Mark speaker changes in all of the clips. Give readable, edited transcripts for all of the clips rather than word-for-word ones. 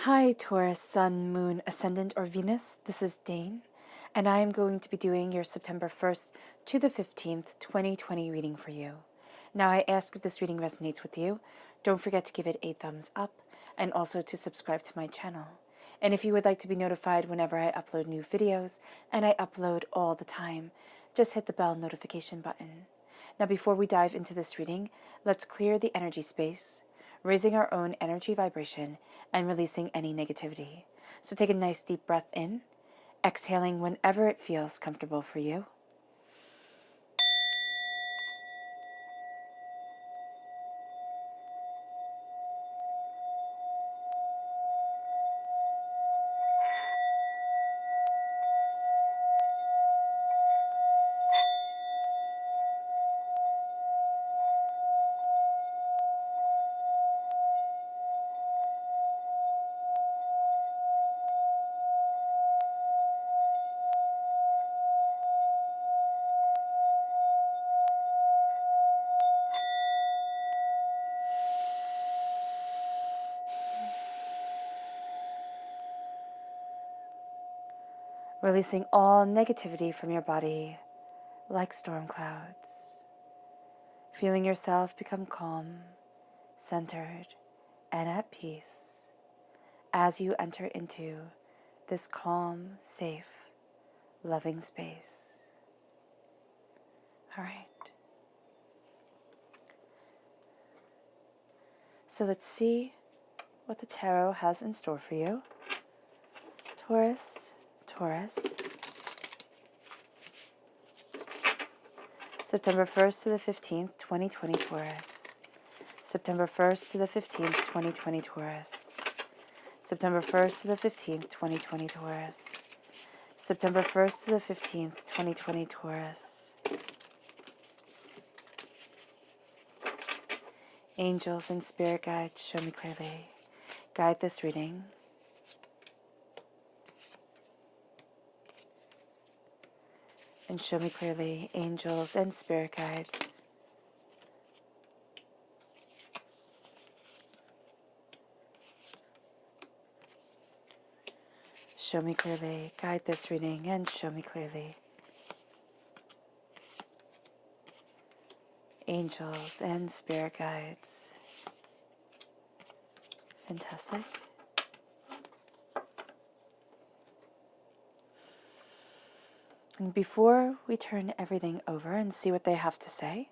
Speaker 1: Hi Taurus, Sun, Moon, Ascendant, or Venus. This is Dane, and I am going to be doing your September 1st to the 15th, 2020 reading for you. Now, I ask if this reading resonates with you, don't forget to give it a thumbs up and also to subscribe to my channel. And if you would like to be notified whenever I upload new videos, and I upload all the time, just hit the bell notification button. Now, before we dive into this reading, let's clear the energy space, raising our own energy vibration and releasing any negativity. So take a nice deep breath in, exhaling whenever it feels comfortable for you. Releasing all negativity from your body like storm clouds. Feeling yourself become calm, centered, and at peace as you enter into this calm, safe, loving space. All right. So let's see what the tarot has in store for you. Taurus, September 1st to the 15th, 2020 Taurus. September 1st to the 15th, 2020 Taurus. September 1st to the 15th, 2020 Taurus. September 1st to the 15th, 2020 Taurus. Angels and spirit guides, show me clearly. Guide this reading. And show me clearly, angels and spirit guides. Show me clearly, guide this reading, and show me clearly. Angels and spirit guides. Fantastic. And before we turn everything over and see what they have to say,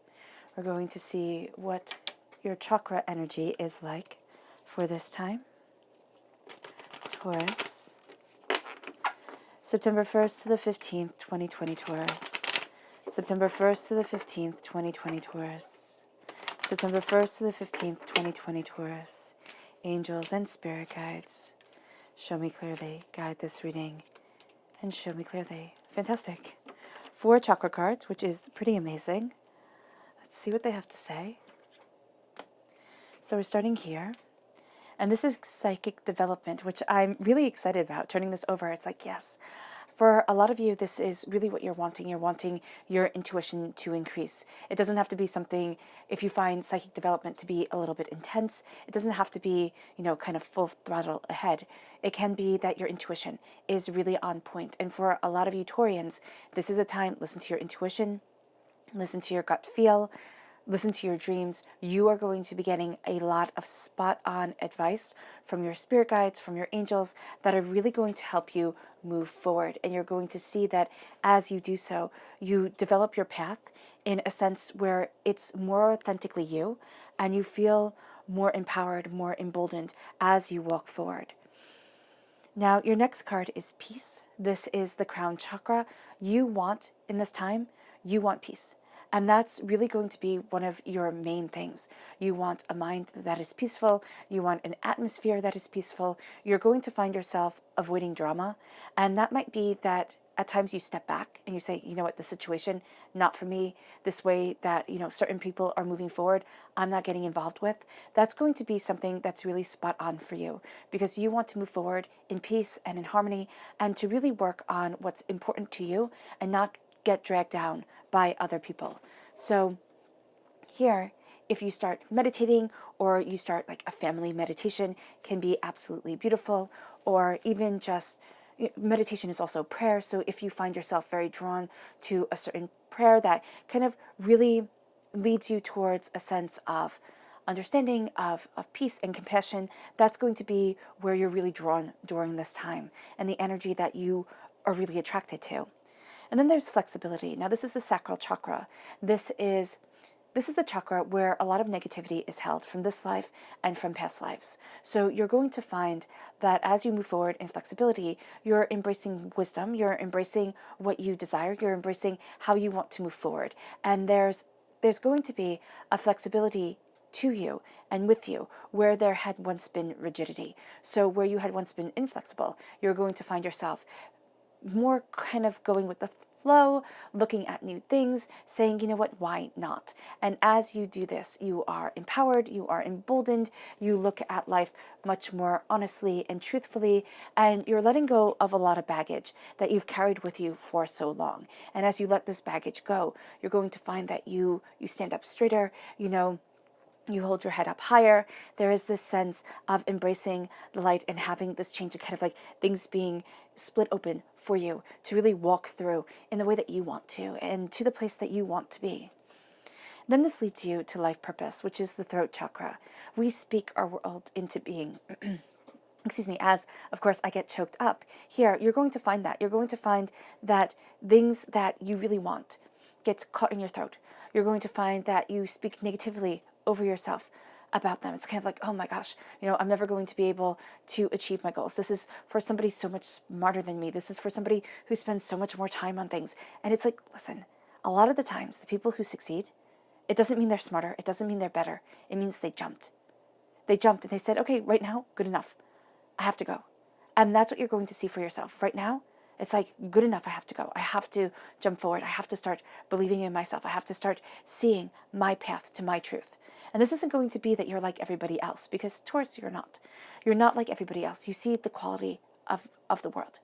Speaker 1: we're going to see what your chakra energy is like for this time. Taurus. September 1st to the 15th, 2020 Taurus. September 1st to the 15th, 2020 Taurus. September 1st to the 15th, 2020 Taurus. Angels and spirit guides, show me clearly, guide this reading, and show me clearly. Fantastic. 4 chakra cards, which is pretty amazing. Let's see what they have to say. So we're starting here. And this is psychic development, which I'm really excited about. Turning this over, it's like, yes. For a lot of you, this is really what you're wanting. You're wanting your intuition to increase. It doesn't have to be something, if you find psychic development to be a little bit intense, it doesn't have to be, kind of full throttle ahead. It can be that your intuition is really on point. And for a lot of you Taurians, this is a time, listen to your intuition, listen to your gut feel, listen to your dreams. You are going to be getting a lot of spot-on advice from your spirit guides, from your angels, that are really going to help you move forward. And you're going to see that as you do so, you develop your path in a sense where it's more authentically you, and you feel more empowered, more emboldened as you walk forward. Now, your next card is peace. This is the crown chakra. You want, in this time, you want peace. And that's really going to be one of your main things. You want a mind that is peaceful. You want an atmosphere that is peaceful. You're going to find yourself avoiding drama. And that might be that at times you step back and you say, you know what, the situation, not for me. This way that, certain people are moving forward, I'm not getting involved with. That's going to be something that's really spot on for you, because you want to move forward in peace and in harmony, and to really work on what's important to you and not get dragged down by other people. So here if you start meditating, or you start like a family meditation, can be absolutely beautiful. Or even just meditation is also prayer. So if you find yourself very drawn to a certain prayer that kind of really leads you towards a sense of understanding, of peace and compassion, that's going to be where you're really drawn during this time, and the energy that you are really attracted to. And then there's flexibility. Now this is the Sacral Chakra. This is the chakra where a lot of negativity is held from this life and from past lives. So you're going to find that as you move forward in flexibility, you're embracing wisdom, you're embracing what you desire, you're embracing how you want to move forward. And there's going to be a flexibility to you and with you where there had once been rigidity. So where you had once been inflexible, you're going to find yourself more kind of going with the flow, looking at new things, saying, you know what, why not? And as you do this, you are empowered, you are emboldened, you look at life much more honestly and truthfully, and you're letting go of a lot of baggage that you've carried with you for so long. And as you let this baggage go, you're going to find that you stand up straighter, you hold your head up higher. There is this sense of embracing the light and having this change of kind of like things being split open for you to really walk through in the way that you want to and to the place that you want to be. Then this leads you to life purpose, which is the throat chakra. We speak our world into being. Excuse me, as of course I get choked up. Here, you're going to find that. You're going to find that things that you really want gets caught in your throat. You're going to find that you speak negatively over yourself about them. It's kind of like, oh my gosh, I'm never going to be able to achieve my goals. This is for somebody so much smarter than me. This is for somebody who spends so much more time on things. And it's like, listen, a lot of the times the people who succeed, it doesn't mean they're smarter. It doesn't mean they're better. It means they jumped. They jumped and they said, okay, right now, good enough. I have to go. And that's what you're going to see for yourself. Right now, it's like, good enough, I have to go. I have to jump forward. I have to start believing in myself. I have to start seeing my path to my truth. And this isn't going to be that you're like everybody else, because Taurus, you're not. You're not like everybody else. You see the quality of the world.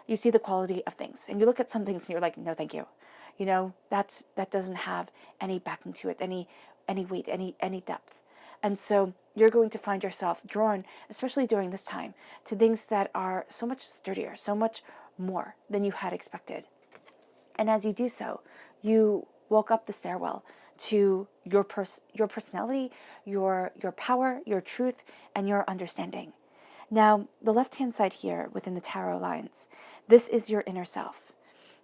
Speaker 1: You see the quality of things. And you look at some things and you're like, no, thank you. That doesn't have any backing to it, any weight, any depth. And so you're going to find yourself drawn, especially during this time, to things that are so much sturdier, so much more than you had expected. And as you do so, you walk up the stairwell to your personality, your power, your truth, and your understanding. Now, the left-hand side here within the tarot lines, this is your inner self.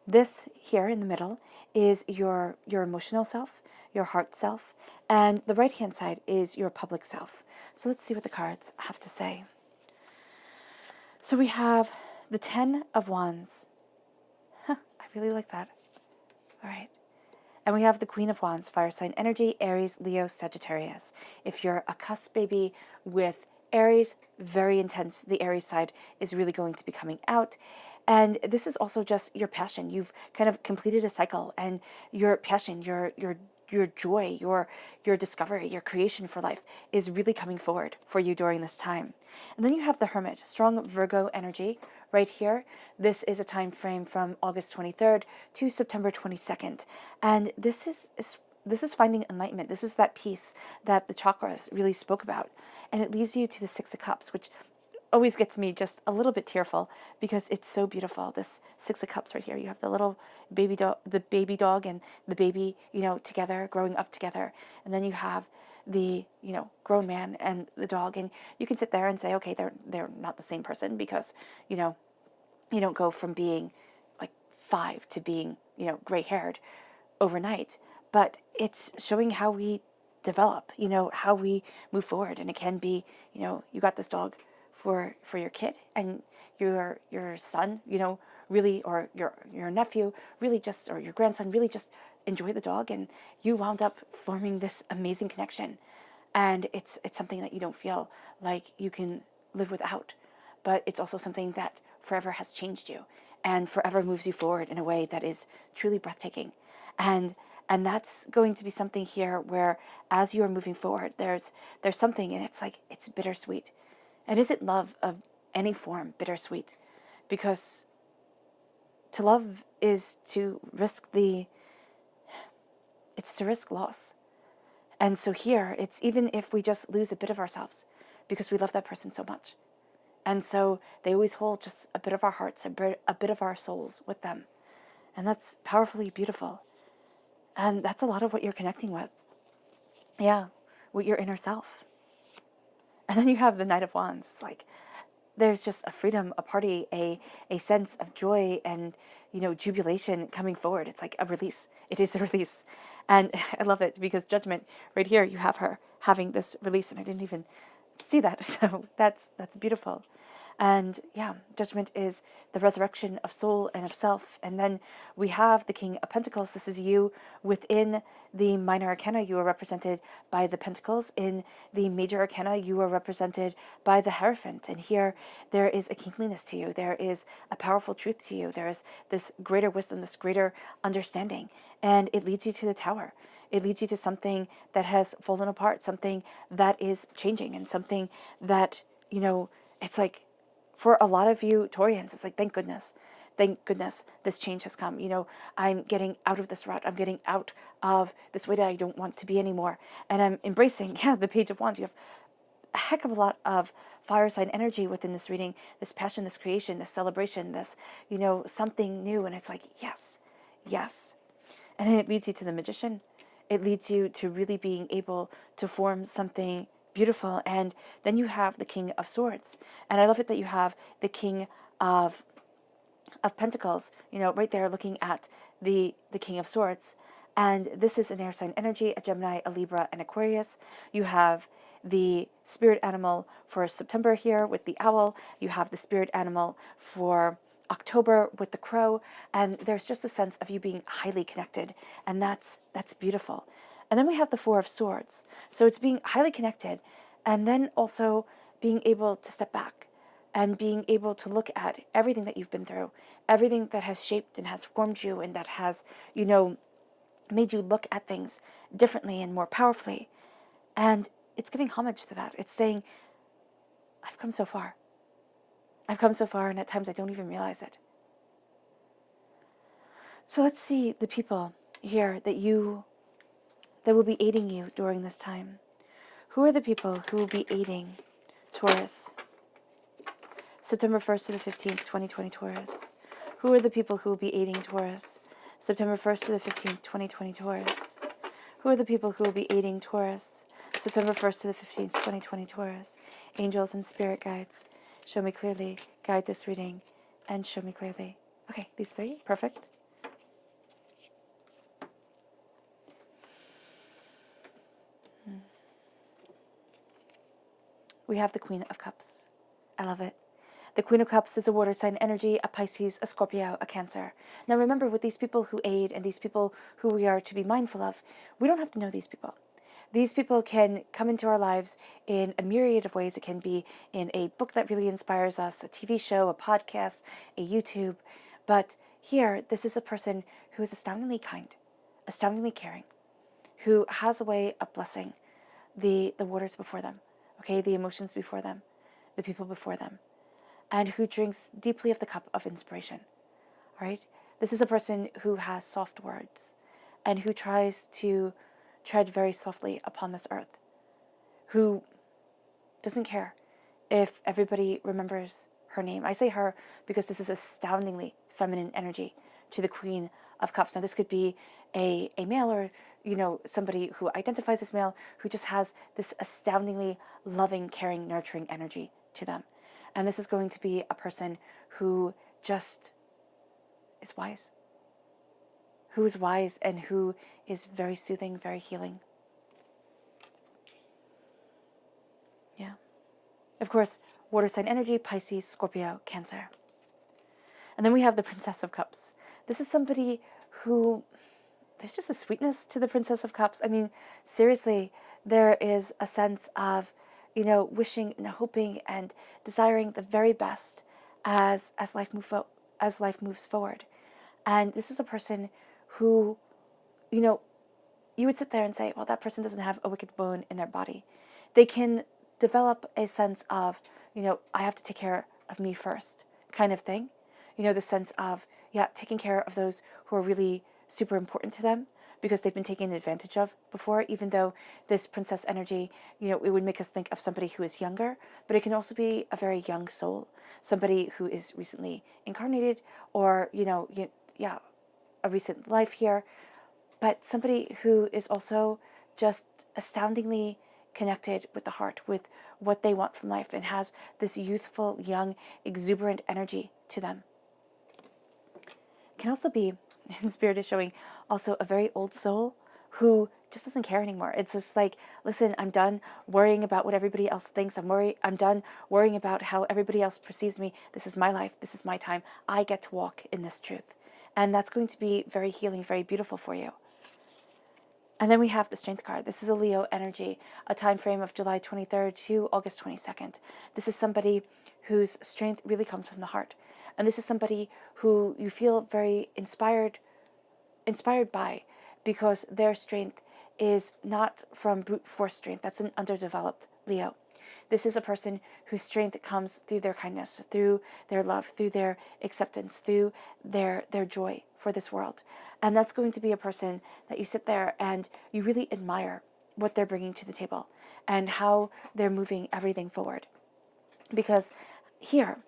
Speaker 1: This here in the middle is your emotional self, your heart self, and the right-hand side is your public self. So let's see what the cards have to say. So we have the 10 of Wands. I really like that. All right. And we have the Queen of Wands, fire sign energy, Aries, Leo, Sagittarius. If you're a cusp baby with Aries, very intense. The Aries side is really going to be coming out. And this is also just your passion. You've kind of completed a cycle, and your passion, your joy, your discovery, your creation for life is really coming forward for you during this time. And then you have the Hermit, strong Virgo energy right here. This is a time frame from August 23rd to September 22nd. And this is finding enlightenment. This is that peace that the chakras really spoke about. And it leaves you to the Six of Cups, which always gets me just a little bit tearful because it's so beautiful. This Six of Cups right here. You have the little baby dog and the baby, together, growing up together. And then you have the, grown man and the dog. And you can sit there and say, okay, they're not the same person because, you don't go from being like 5 to being, gray haired overnight. But it's showing how we develop, how we move forward. And it can be, you got this dog for your kid, and your son, really, or your nephew really just, or your grandson really just enjoy the dog, and you wound up forming this amazing connection. And it's something that you don't feel like you can live without, but it's also something that forever has changed you and forever moves you forward in a way that is truly breathtaking. And that's going to be something here where as you are moving forward, there's something, and it's like, it's bittersweet. And isn't love of any form bittersweet? Because to love is to risk loss. And so here, it's even if we just lose a bit of ourselves because we love that person so much. And so they always hold just a bit of our hearts, a bit of our souls with them. And that's powerfully beautiful. And that's a lot of what you're connecting with. Yeah, with your inner self. And then you have the Knight of Wands. Like, there's just a freedom, a party, a sense of joy and, jubilation coming forward. It's like a release. It is a release. And I love it because Judgment, right here, you have her having this release, and I didn't even see that. So that's beautiful. And yeah, Judgment is the resurrection of soul and of self. And then we have the King of Pentacles. This is you within the minor arcana. You are represented by the Pentacles. In the major arcana, you are represented by the Hierophant. And here, there is a kingliness to you. There is a powerful truth to you. There is this greater wisdom, this greater understanding. And it leads you to the Tower. It leads you to something that has fallen apart, something that is changing, and something that, it's like, for a lot of you Taurians, it's like, thank goodness this change has come. I'm getting out of this rut. I'm getting out of this way that I don't want to be anymore. And I'm embracing, the Page of Wands. You have a heck of a lot of fire sign energy within this reading, this passion, this creation, this celebration, this, something new. And it's like, yes. And then it leads you to the Magician. It leads you to really being able to form something beautiful. And then you have the King of Swords. And I love it that you have the King of Pentacles, right there looking at the King of Swords. And this is an air sign energy, a Gemini, a Libra, and Aquarius. You have the spirit animal for September here with the owl. You have the spirit animal for October with the crow. And there's just a sense of you being highly connected. And that's beautiful. And then we have the Four of Swords. So it's being highly connected and then also being able to step back and being able to look at everything that you've been through, everything that has shaped and has formed you and that has, made you look at things differently and more powerfully. And it's giving homage to that. It's saying, I've come so far. I've come so far, and at times I don't even realize it. So let's see the people here that will be aiding you during this time. Who are the people who will be aiding Taurus? September 1st to the 15th, 2020 Taurus. Who are the people who will be aiding Taurus? September 1st to the 15th, 2020 Taurus. Who are the people who will be aiding Taurus? September 1st to the 15th, 2020 Taurus. Angels and spirit guides, show me clearly, guide this reading, and show me clearly. Okay, these three, perfect. We have the Queen of Cups. I love it. The Queen of Cups is a water sign energy, a Pisces, a Scorpio, a Cancer. Now remember, with these people who aid and these people who we are to be mindful of, we don't have to know these people. These people can come into our lives in a myriad of ways. It can be in a book that really inspires us, a TV show, a podcast, a YouTube. But here, this is a person who is astoundingly kind, astoundingly caring, who has a way of blessing the waters before them, okay, the emotions before them, the people before them, and who drinks deeply of the cup of inspiration, all right? This is a person who has soft words and who tries to tread very softly upon this earth, who doesn't care if everybody remembers her name. I say her because this is astoundingly feminine energy to the Queen of Cups. Now, this could be a male or, somebody who identifies as male who just has this astoundingly loving, caring, nurturing energy to them. And this is going to be a person who just is wise. Who is wise and who is very soothing, very healing. Yeah. Of course, water sign energy, Pisces, Scorpio, Cancer. And then we have the Princess of Cups. This is somebody who, there's just a sweetness to the Princess of Cups. I mean, seriously, there is a sense of, wishing and hoping and desiring the very best as life moves forward. And this is a person who, you would sit there and say, well, that person doesn't have a wicked bone in their body. They can develop a sense of, I have to take care of me first kind of thing. The sense of, taking care of those who are really super important to them, because they've been taken advantage of before, even though this princess energy, it would make us think of somebody who is younger, but it can also be a very young soul, somebody who is recently incarnated, or, a recent life here, but somebody who is also just astoundingly connected with the heart, with what they want from life, and has this youthful, young, exuberant energy to them. Can also be, in Spirit is showing, also a very old soul who just doesn't care anymore. It's just like, listen, I'm done worrying about what everybody else thinks. I'm done worrying about how everybody else perceives me. This is my life. This is my time. I get to walk in this truth. And that's going to be very healing, very beautiful for you. And then we have the Strength card. This is a Leo energy, a time frame of July 23rd to August 22nd. This is somebody whose strength really comes from the heart. And this is somebody who you feel very inspired by, because their strength is not from brute force strength. That's an underdeveloped Leo. This is a person whose strength comes through their kindness, through their love, through their acceptance, through their joy for this world. And that's going to be a person that you sit there and you really admire what they're bringing to the table and how they're moving everything forward. Because here,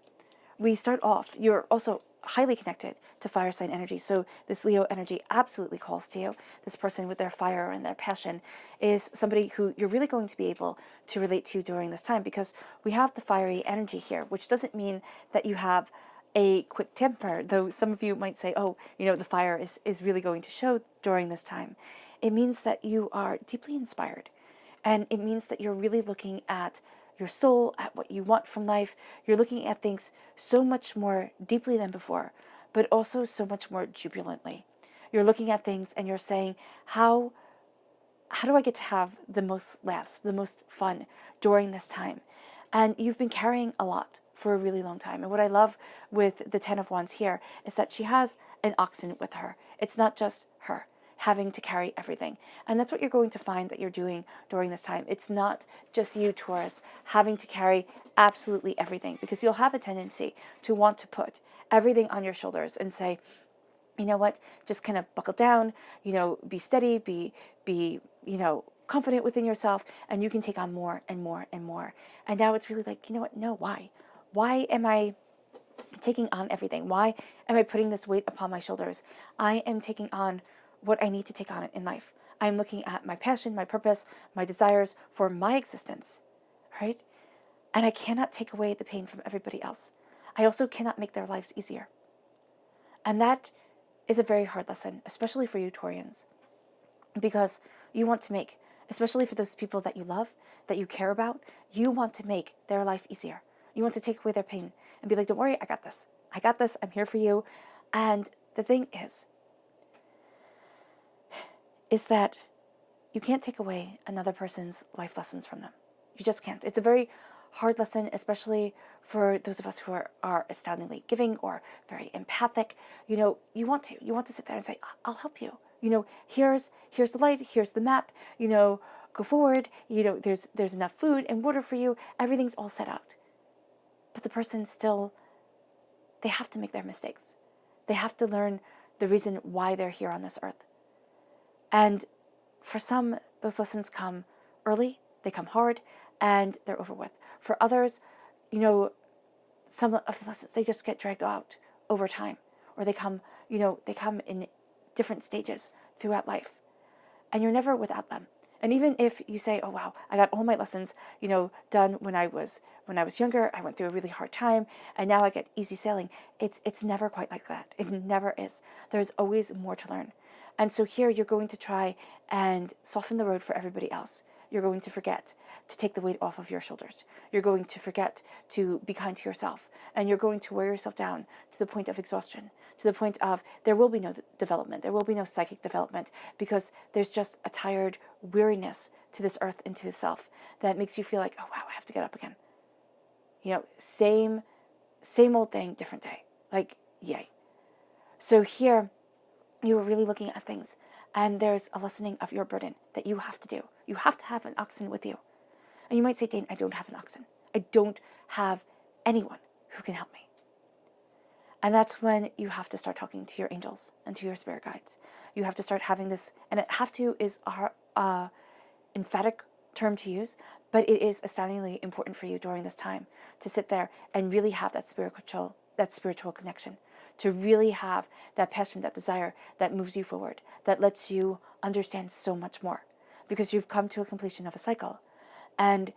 Speaker 1: we start off, you're also highly connected to fire sign energy. So this Leo energy absolutely calls to you. This person with their fire and their passion is somebody who you're really going to be able to relate to during this time, because we have the fiery energy here, which doesn't mean that you have a quick temper, though some of you might say, oh, the fire is really going to show during this time. It means that you are deeply inspired, and it means that you're really looking at your soul, at what you want from life. You're looking at things so much more deeply than before, but also so much more jubilantly. You're looking at things and you're saying, how do I get to have the most laughs, the most fun during this time? And you've been carrying a lot for a really long time. And what I love with the Ten of Wands here is that she has an oxen with her. It's not just her having to carry everything. And that's what you're going to find that you're doing during this time. It's not just you, Taurus, having to carry absolutely everything, because you'll have a tendency to want to put everything on your shoulders and say, you know what, just kind of buckle down, be steady, be confident within yourself, and you can take on more and more and more. And now it's really like, you know what, no, why? Why am I taking on everything? Why am I putting this weight upon my shoulders? I am taking on what I need to take on in life. I'm looking at my passion, my purpose, my desires for my existence, right? And I cannot take away the pain from everybody else. I also cannot make their lives easier. And that is a very hard lesson, especially for you Taurians, because you want to make, especially for those people that you love, that you care about, you want to make their life easier. You want to take away their pain and be like, don't worry, I got this. I got this. I'm here for you. And the thing is that you can't take away another person's life lessons from them. You just can't. It's a very hard lesson, especially for those of us who are astoundingly giving or very empathic. You want to sit there and say, I'll help you. Here's the light, here's the map, go forward, there's enough food and water for you, everything's all set out. But the person still, they have to make their mistakes. They have to learn the reason why they're here on this earth. And for some, those lessons come early, they come hard, and they're over with. For others, some of the lessons, they just get dragged out over time, or they come in different stages throughout life, and you're never without them. And even if you say, oh wow, I got all my lessons, done when I was younger, I went through a really hard time, and now I get easy sailing. It's never quite like that. It never is. There's always more to learn. And so here you're going to try and soften the road for everybody else. You're going to forget to take the weight off of your shoulders. You're going to forget to be kind to yourself. And you're going to wear yourself down to the point of exhaustion, to the point of there will be no development. There will be no psychic development, because there's just a tired weariness to this earth and to the self that makes you feel like, oh wow, I have to get up again. Same old thing, different day. Like, yay. So here, you are really looking at things, and there's a lessening of your burden that you have to do. You have to have an oxen with you. And you might say, Dane, I don't have an oxen. I don't have anyone who can help me. And that's when you have to start talking to your angels and to your spirit guides. You have to start having this, and it have to is a emphatic term to use, but it is astoundingly important for you during this time to sit there and really have that spiritual connection, to really have that passion, that desire that moves you forward, that lets you understand so much more, because you've come to a completion of a cycle, and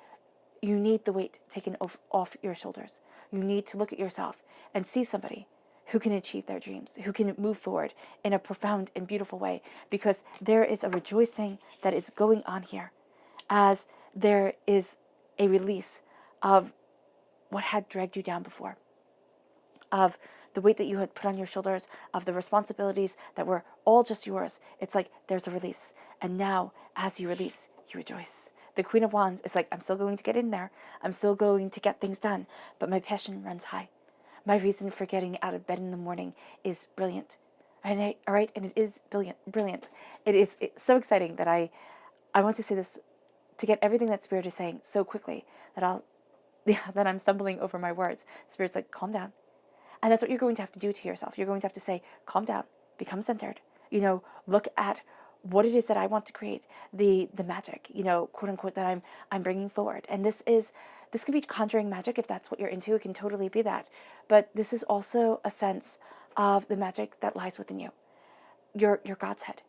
Speaker 1: you need the weight taken off your shoulders. You need to look at yourself and see somebody who can achieve their dreams, who can move forward in a profound and beautiful way, because there is a rejoicing that is going on here, as there is a release of what had dragged you down before, of the weight that you had put on your shoulders, of the responsibilities that were all just yours. It's like there's a release. And now, as you release, you rejoice. The Queen of Wands is like, I'm still going to get in there. I'm still going to get things done. But my passion runs high. My reason for getting out of bed in the morning is brilliant. And it is brilliant. It's so exciting that I want to say this, to get everything that Spirit is saying so quickly that that I'm stumbling over my words. Spirit's like, calm down. And that's what you're going to have to do to yourself. You're going to have to say, calm down, become centered. Look at what it is that I want to create, the magic, quote unquote, that I'm bringing forward. And this can be conjuring magic if that's what you're into. It can totally be that. But this is also a sense of the magic that lies within you, your God's head,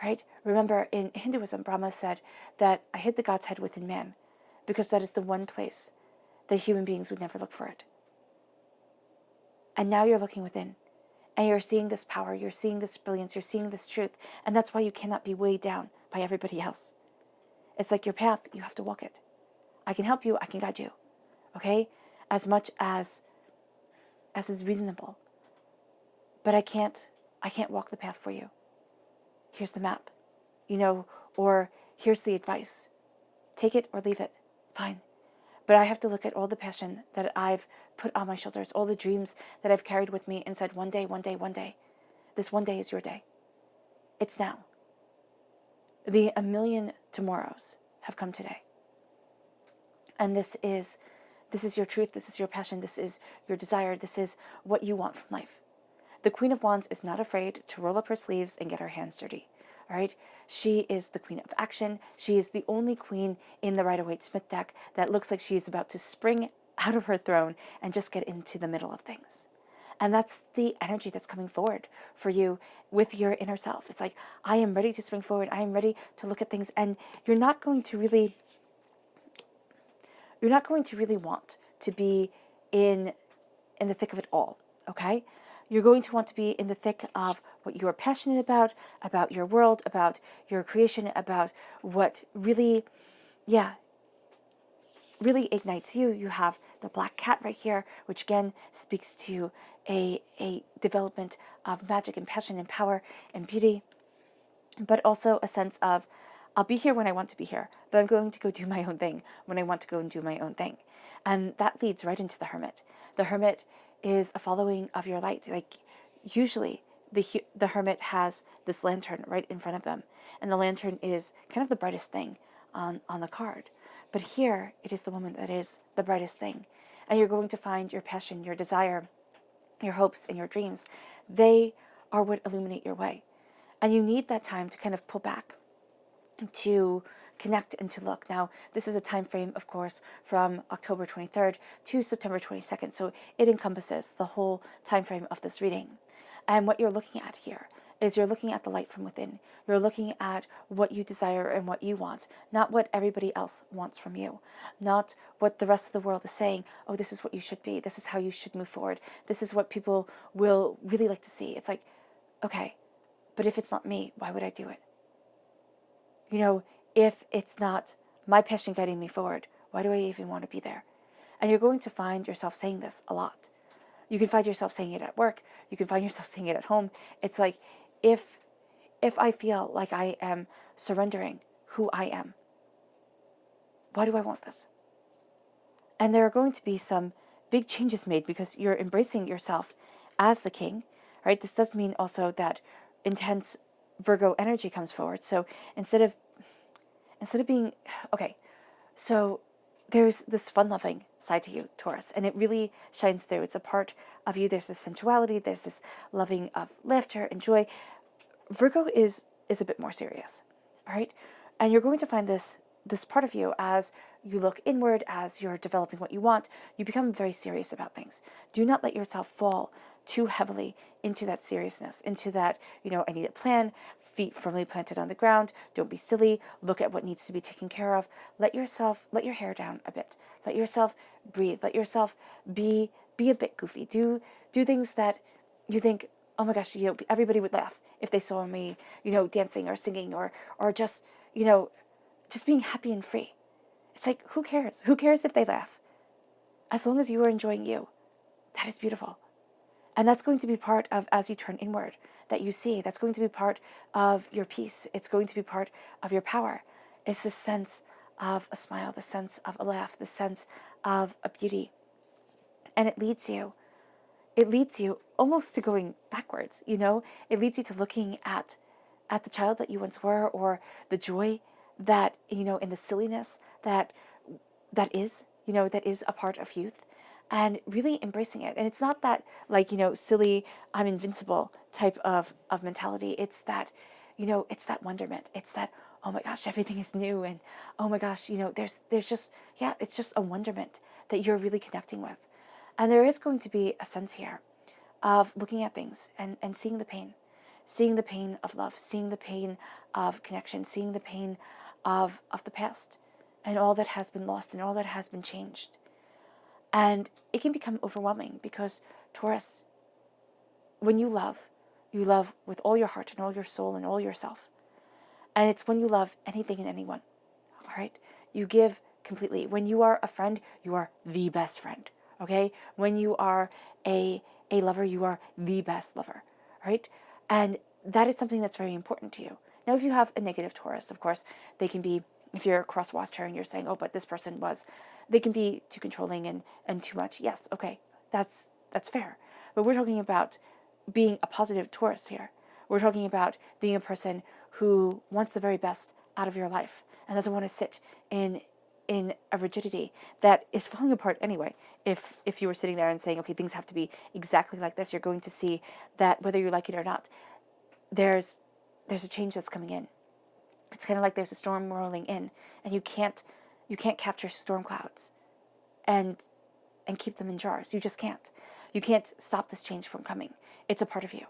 Speaker 1: right? Remember, in Hinduism, Brahma said that I hid the God's head within man, because that is the one place that human beings would never look for it. And now you're looking within, and you're seeing this power, you're seeing this brilliance, you're seeing this truth, and that's why you cannot be weighed down by everybody else. It's like your path, you have to walk it. I can help you, I can guide you, okay? As much as is reasonable. But I can't walk the path for you. Here's the map, or here's the advice. Take it or leave it, fine. But I have to look at all the passion that I've put on my shoulders, all the dreams that I've carried with me and said, one day, one day, one day. This one day is your day. It's now. A million tomorrows have come today. And this is your truth, this is your passion, this is your desire, this is what you want from life. The Queen of Wands is not afraid to roll up her sleeves and get her hands dirty. All right? She is the queen of action. She is the only queen in the Rider-Waite-Smith deck that looks like she is about to spring out of her throne and just get into the middle of things. And that's the energy that's coming forward for you with your inner self. It's like, I am ready to spring forward. I am ready to look at things. And you're not going to really want to be in the thick of it all, okay? You're going to want to be in the thick of what you are passionate about your world, about your creation, about what really ignites you. You have the black cat right here, which again speaks to a development of magic and passion and power and beauty, but also a sense of, I'll be here when I want to be here, but I'm going to go do my own thing when I want to go and do my own thing. And that leads right into the Hermit. The Hermit is a following of your light. Like, usually the Hermit has this lantern right in front of them, and the lantern is kind of the brightest thing on the card. But here, it is the woman that is the brightest thing. And you're going to find your passion, your desire, your hopes, and your dreams. They are what illuminate your way. And you need that time to kind of pull back, to connect and to look. Now, this is a time frame, of course, from October 23rd to September 22nd. So it encompasses the whole time frame of this reading. And what you're looking at here is you're looking at the light from within. You're looking at what you desire and what you want, not what everybody else wants from you, not what the rest of the world is saying, oh, this is what you should be, this is how you should move forward, this is what people will really like to see. It's like, okay, but if it's not me, why would I do it? If it's not my passion guiding me forward, why do I even want to be there? And you're going to find yourself saying this a lot. You can find yourself saying it at work. You can find yourself saying it at home. It's like, if I feel like I am surrendering who I am, why do I want this? And there are going to be some big changes made because you're embracing yourself as the king, right? This does mean also that intense Virgo energy comes forward. So instead of being, okay, so there's this fun-loving side to you, Taurus, and it really shines through. It's a part of you. There's this sensuality, there's this loving of laughter and joy. Virgo is a bit more serious, all right? And you're going to find this part of you as you look inward, as you're developing what you want, you become very serious about things. Do not let yourself fall too heavily into that seriousness, into that, I need a plan, feet firmly planted on the ground. Don't be silly. Look at what needs to be taken care of. Let your hair down a bit. Let yourself breathe. Let yourself be a bit goofy. Do things that you think, oh my gosh, everybody would laugh if they saw me, dancing or singing or just, just being happy and free. It's like, who cares? Who cares if they laugh? As long as you are enjoying you, that is beautiful. And that's going to be part of, as you turn inward, that you see, that's going to be part of your peace. It's going to be part of your power. It's the sense of a smile, the sense of a laugh, the sense of a beauty. And it leads you almost to going backwards, It leads you to looking at the child that you once were, or the joy that, in the silliness that is a part of youth, and really embracing it. And it's not that silly, I'm invincible type of mentality. It's that, it's that wonderment. It's that, oh my gosh, everything is new. And oh my gosh, there's just, it's just a wonderment that you're really connecting with. And there is going to be a sense here of looking at things and seeing the pain of love, seeing the pain of connection, seeing the pain of the past and all that has been lost and all that has been changed. And it can become overwhelming because, Taurus, when you love with all your heart and all your soul and all yourself. And it's when you love anything and anyone, all right? You give completely. When you are a friend, you are the best friend, okay? When you are a lover, you are the best lover, right? And that is something that's very important to you. Now, if you have a negative Taurus, of course, they can be, if you're a cross watcher and you're saying, oh, but this person was, they can be too controlling and too much. Yes, okay, that's fair. But we're talking about being a positive Taurus here. We're talking about being a person who wants the very best out of your life and doesn't want to sit in a rigidity that is falling apart anyway. If you were sitting there and saying, okay, things have to be exactly like this, you're going to see that whether you like it or not, there's a change that's coming in. It's kind of like there's a storm rolling in, and you can't capture storm clouds and keep them in jars. You just can't. You can't stop this change from coming. It's a part of you.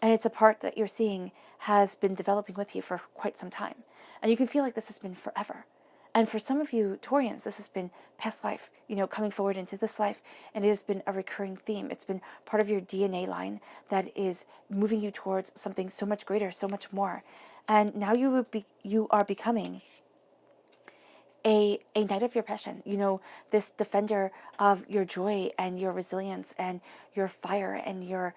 Speaker 1: And it's a part that you're seeing has been developing with you for quite some time. And you can feel like this has been forever. And for some of you Taurians, this has been past life, coming forward into this life, and it has been a recurring theme. It's been part of your DNA line that is moving you towards something so much greater, so much more. And now you are becoming a knight of your passion, this defender of your joy and your resilience and your fire and your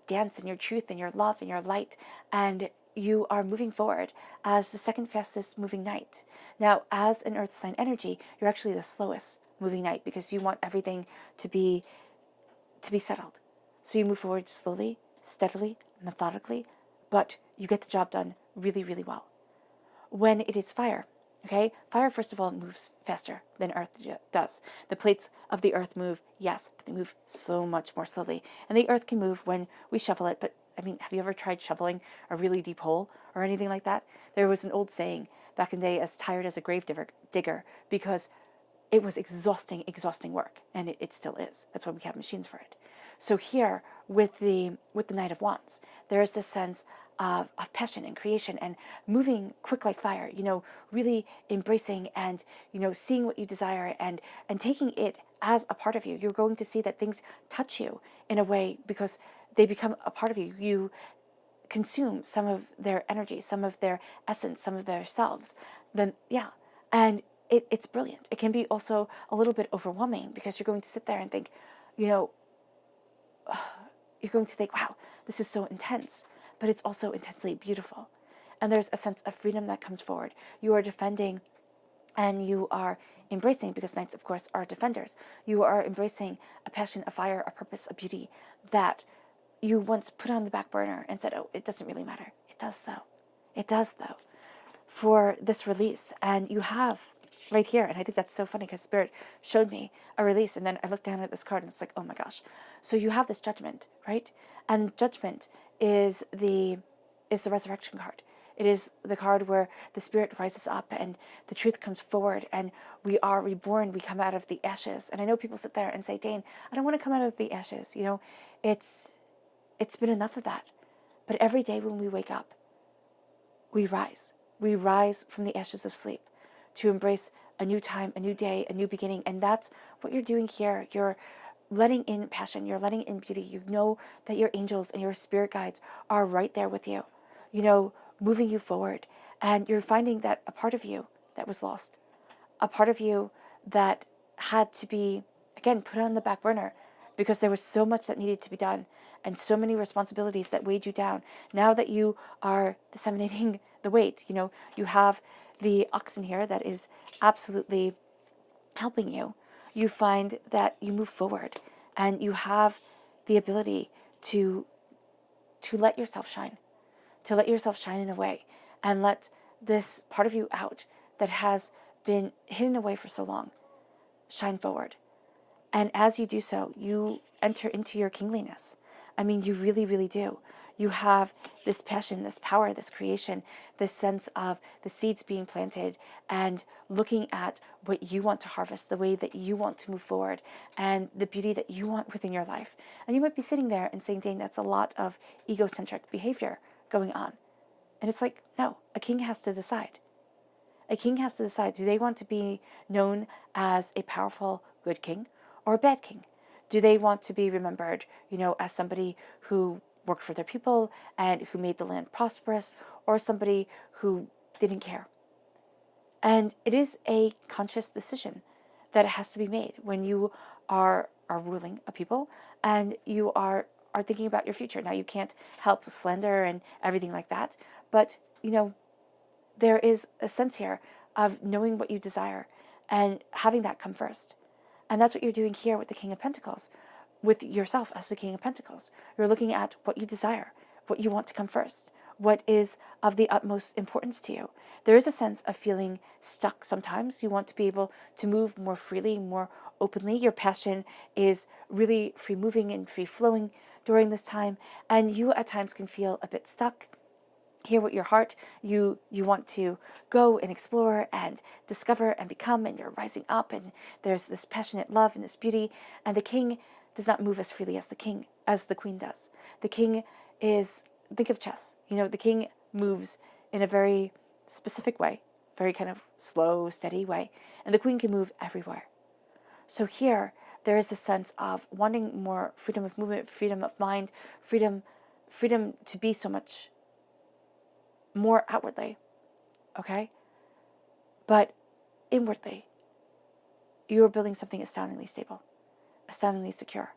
Speaker 1: dance and your truth and your love and your light. And you are moving forward as the second fastest moving knight. Now, as an earth sign energy, you're actually the slowest moving knight because you want everything to be settled. So you move forward slowly, steadily, methodically, but you get the job done really, really well. When it is fire, okay? Fire, first of all, moves faster than earth does. The plates of the earth move, yes, but they move so much more slowly. And the earth can move when we shovel it, but have you ever tried shoveling a really deep hole or anything like that? There was an old saying back in the day, as tired as a grave digger, because it was exhausting work, and it still is. That's why we have machines for it. So here, with the Knight of Wands, there is this sense of passion and creation and moving quick like fire, really embracing and, seeing what you desire and taking it as a part of you. You're going to see that things touch you in a way because they become a part of you. You consume some of their energy, some of their essence, some of their selves. Then, and it's brilliant. It can be also a little bit overwhelming because you're going to sit there and think, you're going to think, wow, this is so intense, but it's also intensely beautiful. And there's a sense of freedom that comes forward. You are defending and you are embracing, because knights, of course, are defenders. You are embracing a passion, a fire, a purpose, a beauty that you once put on the back burner and said, oh, it doesn't really matter. It does, though. It does, though, for this release. And you have right here. And I think that's so funny because Spirit showed me a release. And then I looked down at this card and it's like, oh my gosh. So you have this Judgment, right? And Judgment is the resurrection card. It is the card where the Spirit rises up and the truth comes forward and we are reborn. We come out of the ashes. And I know people sit there and say, Dane, I don't want to come out of the ashes. It's been enough of that. But every day when we wake up, we rise. We rise from the ashes of sleep to embrace a new time, a new day, a new beginning. And that's what you're doing here. You're letting in passion. You're letting in beauty. You know that your angels and your spirit guides are right there with you, moving you forward. And you're finding that a part of you that was lost, a part of you that had to be, again, put on the back burner because there was so much that needed to be done and so many responsibilities that weighed you down. Now that you are disseminating the weight, you have the oxen here that is absolutely helping you. You find that you move forward and you have the ability to let yourself shine, in a way and let this part of you out that has been hidden away for so long shine forward. And as you do so, you enter into your kingliness. I mean, you really, really do. You have this passion, this power, this creation, this sense of the seeds being planted and looking at what you want to harvest, the way that you want to move forward, and the beauty that you want within your life. And you might be sitting there and saying, Dane, that's a lot of egocentric behavior going on. And it's like, no, a king has to decide. A king has to decide, do they want to be known as a powerful, good king or a bad king? Do they want to be remembered, as somebody who worked for their people and who made the land prosperous, or somebody who didn't care? And it is a conscious decision that has to be made when you are ruling a people and you are thinking about your future. Now, you can't help slander and everything like that, but, there is a sense here of knowing what you desire and having that come first. And that's what you're doing here with the King of Pentacles, with yourself as the King of Pentacles. You're looking at what you desire, what you want to come first, what is of the utmost importance to you. There is a sense of feeling stuck sometimes. You want to be able to move more freely, more openly. Your passion is really free moving and free flowing during this time. And you at times can feel a bit stuck. Here with your heart, you want to go and explore and discover and become, and you're rising up, and there's this passionate love and this beauty. And the king does not move as freely as the queen does. The king is, think of chess. The king moves in a very specific way, very kind of slow, steady way, and the queen can move everywhere. So here, there is the sense of wanting more freedom of movement, freedom of mind, freedom to be so much more outwardly, okay? But inwardly, you are building something astoundingly stable, astoundingly secure.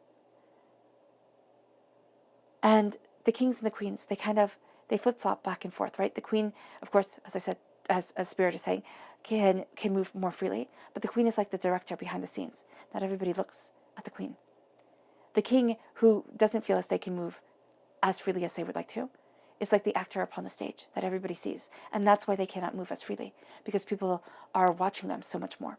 Speaker 1: And the kings and the queens, they flip-flop back and forth, right? The queen, of course, as I said, as Spirit is saying, can move more freely, but the queen is like the director behind the scenes. Not everybody looks at the queen. The king, who doesn't feel as they can move as freely as they would like to, is like the actor upon the stage that everybody sees. And that's why they cannot move as freely, because people are watching them so much more.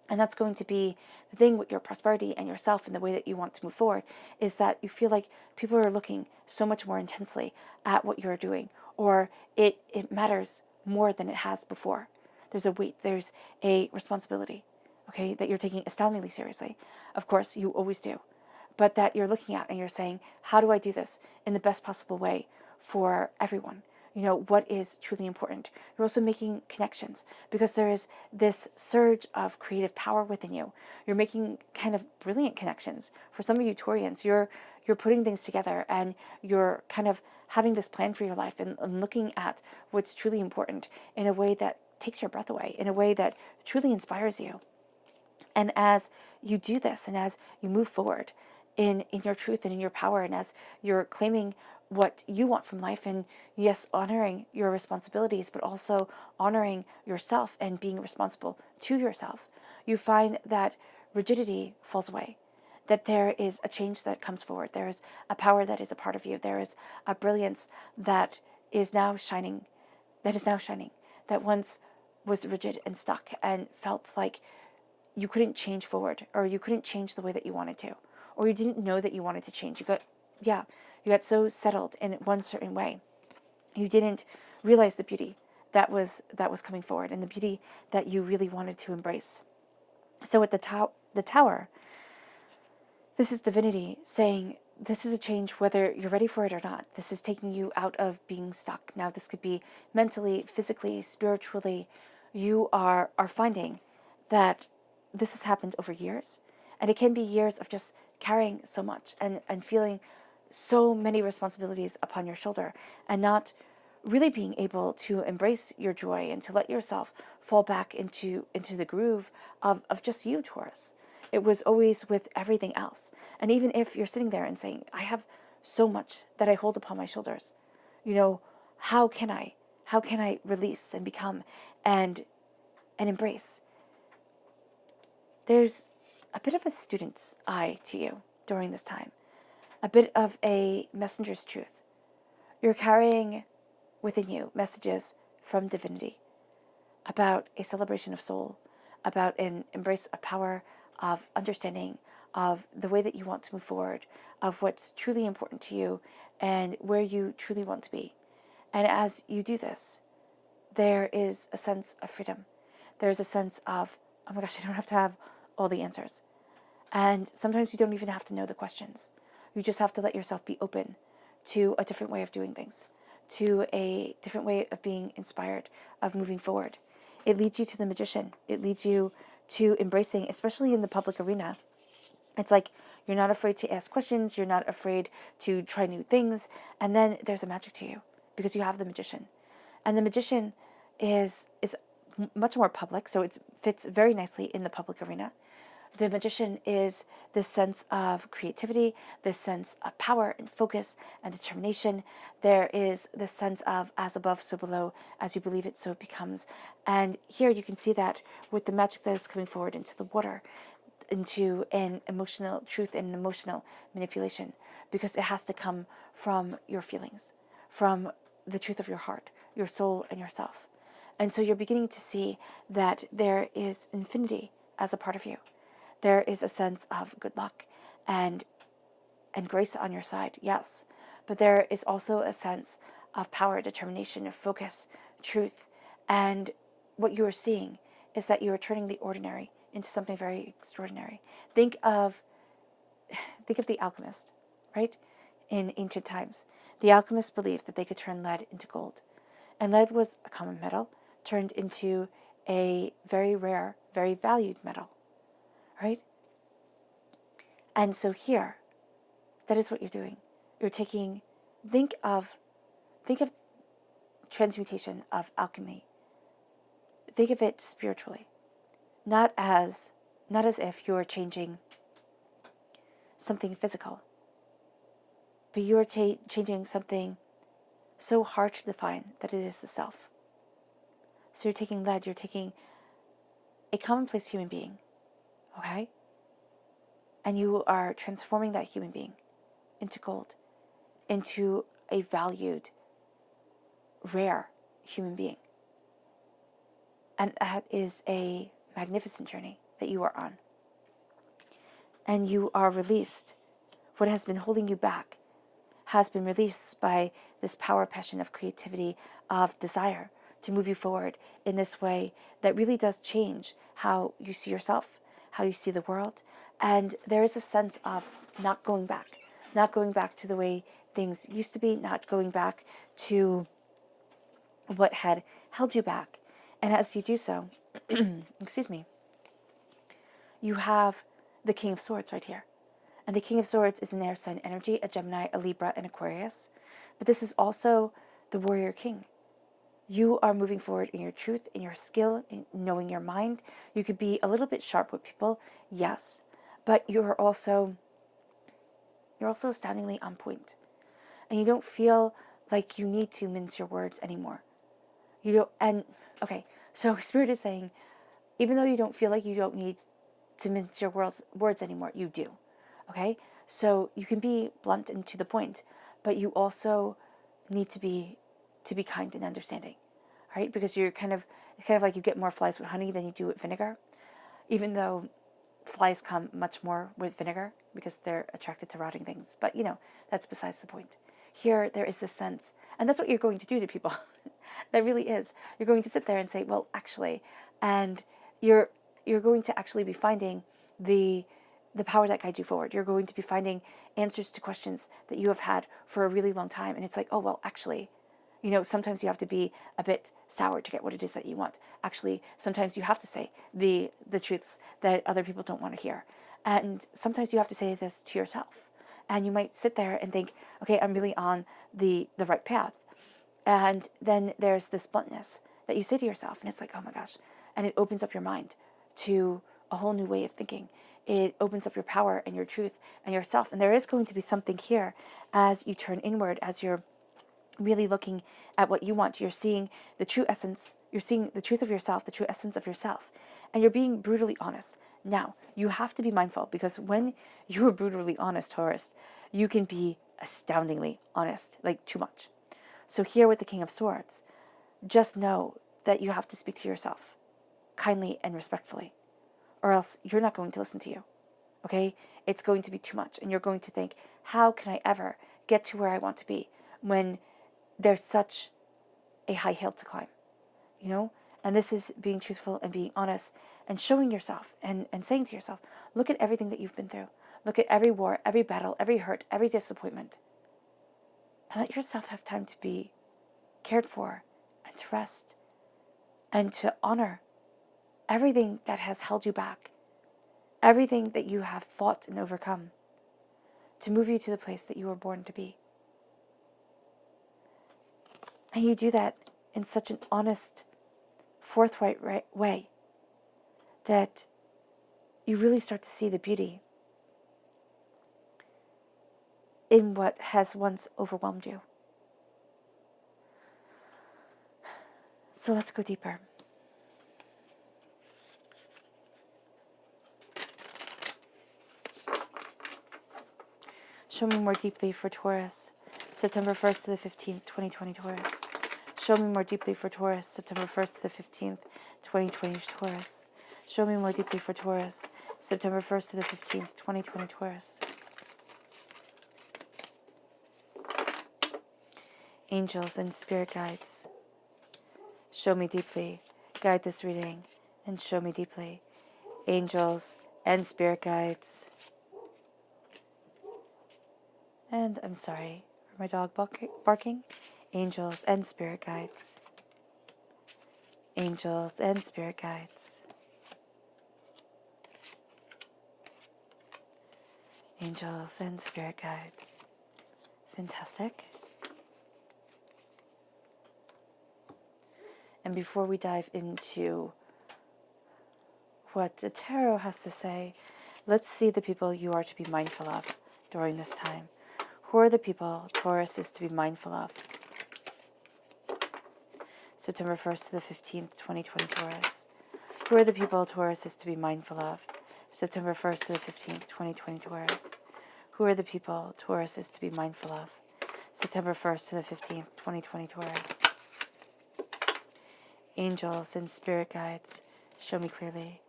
Speaker 1: And that's going to be the thing with your prosperity and yourself and the way that you want to move forward, is that you feel like people are looking so much more intensely at what you're doing, or it matters more than it has before. There's a weight, there's a responsibility, okay, that you're taking astoundingly seriously. Of course, you always do. But that you're looking at and you're saying, how do I do this in the best possible way for everyone? What is truly important. You're also making connections because there is this surge of creative power within you. You're making kind of brilliant connections. For some of you Taurians, you're putting things together and you're kind of having this plan for your life and looking at what's truly important in a way that takes your breath away, in a way that truly inspires you. And as you do this and as you move forward in your truth and in your power, and as you're claiming what you want from life, and yes, honoring your responsibilities, but also honoring yourself and being responsible to yourself, you find that rigidity falls away, that there is a change that comes forward. There is a power that is a part of you. There is a brilliance that is now shining, that once was rigid and stuck and felt like you couldn't change forward, or you couldn't change the way that you wanted to, or you didn't know that you wanted to change. You got so settled in one certain way. You didn't realize the beauty that was coming forward, and the beauty that you really wanted to embrace. So at the tower, this is divinity saying, this is a change whether you're ready for it or not. This is taking you out of being stuck. Now, this could be mentally, physically, spiritually. You are finding that this has happened over years. And it can be years of just carrying so much and feeling so many responsibilities upon your shoulder, and not really being able to embrace your joy and to let yourself fall back into the groove of just you, Taurus. It was always with everything else. And even if you're sitting there and saying, I have so much that I hold upon my shoulders, how can I release and become and embrace? There's a bit of a student's eye to you during this time, a bit of a messenger's truth. You're carrying within you messages from divinity about a celebration of soul, about an embrace of power, of understanding, of the way that you want to move forward, of what's truly important to you and where you truly want to be. And as you do this, there is a sense of freedom. There's a sense of, oh my gosh, I don't have to have all the answers. And sometimes you don't even have to know the questions. You just have to let yourself be open to a different way of doing things, to a different way of being inspired, of moving forward. It leads you to the magician. It leads you to embracing, especially in the public arena. It's like you're not afraid to ask questions. You're not afraid to try new things. And then there's a magic to you because you have the magician. And the magician is much more public, so it fits very nicely in the public arena. The magician is this sense of creativity, this sense of power and focus and determination. There is this sense of as above, so below, as you believe it, so it becomes. And here you can see that with the magic that is coming forward into the water, into an emotional truth and an emotional manipulation, because it has to come from your feelings, from the truth of your heart, your soul, and yourself. And so you're beginning to see that there is infinity as a part of you. There is a sense of good luck and grace on your side, yes. But there is also a sense of power, determination, of focus, truth. And what you are seeing is that you are turning the ordinary into something very extraordinary. Think of the alchemist, right? In ancient times, the alchemists believed that they could turn lead into gold. And lead was a common metal turned into a very rare, very valued metal. Right? And so here, that is what you're doing. You're taking, think of transmutation of alchemy. Think of it spiritually, not as if you're changing something physical, but you're changing something so hard to define that it is the self. So you're taking lead, you're taking a commonplace human being, okay? And you are transforming that human being into gold, into a valued, rare human being. And that is a magnificent journey that you are on. And you are released. What has been holding you back has been released by this power, passion of creativity, of desire to move you forward in this way that really does change how you see yourself, how you see the world. And there is a sense of not going back to the way things used to be, not going back to what had held you back. And as you do so, excuse me, you have the King of Swords right here. And the King of Swords is an air sign energy, a Gemini, a Libra, and Aquarius. But this is also the Warrior King. You are moving forward in your truth, in your skill, in knowing your mind. You could be a little bit sharp with people, yes, but you're also astoundingly on point. And you don't feel like you need to mince your words anymore. You don't, and okay, so Spirit is saying, even though you don't feel like you don't need to mince your words anymore, you do. Okay? So you can be blunt and to the point, but you also need to be kind and understanding. Right? Because you're kind of It's kind of like you get more flies with honey than you do with vinegar, even though flies come much more with vinegar because they're attracted to rotting things. But, that's besides the point. Here, there is this sense, and that's what you're going to do to people. That really is. You're going to sit there and say, well, actually, and you're going to actually be finding the power that guides you forward. You're going to be finding answers to questions that you have had for a really long time. And it's like, oh, well, actually, sometimes you have to be a bit sour to get what it is that you want. Actually, sometimes you have to say the truths that other people don't want to hear. And sometimes you have to say this to yourself. And you might sit there and think, okay, I'm really on the right path. And then there's this bluntness that you say to yourself. And it's like, oh my gosh. And it opens up your mind to a whole new way of thinking. It opens up your power and your truth and yourself. And there is going to be something here as you turn inward, as you're really looking at what you want. You're seeing the true essence. You're seeing the truth of yourself, the true essence of yourself. And you're being brutally honest. Now, you have to be mindful because when you are brutally honest, Taurus, you can be astoundingly honest, like too much. So here with the King of Swords, just know that you have to speak to yourself kindly and respectfully, or else you're not going to listen to you, okay? It's going to be too much, and you're going to think, how can I ever get to where I want to be when there's such a high hill to climb, And this is being truthful and being honest and showing yourself and saying to yourself, look at everything that you've been through. Look at every war, every battle, every hurt, every disappointment. And let yourself have time to be cared for and to rest and to honor everything that has held you back, everything that you have fought and overcome to move you to the place that you were born to be. And you do that in such an honest, forthright way that you really start to see the beauty in what has once overwhelmed you. So let's go deeper. Show me more deeply for Taurus, September 1st to the 15th, 2020 Taurus. Show me more deeply for Taurus, September 1st to the 15th, 2020 Taurus. Show me more deeply for Taurus, September 1st to the 15th, 2020 Taurus. Angels and spirit guides, show me deeply. Guide this reading and show me deeply. Angels and spirit guides. And I'm sorry for my dog barking. Angels and spirit guides. Angels and spirit guides. Angels and spirit guides. Fantastic. And before we dive into what the tarot has to say, let's see the people you are to be mindful of during this time. Who are the people Taurus is to be mindful of? September 1st to the 15th, 2020 Taurus. Who are the people Taurus is to be mindful of? September 1st to the 15th, 2020 Taurus. Who are the people Taurus is to be mindful of? September 1st to the 15th, 2020 Taurus. Angels and spirit guides, show me clearly.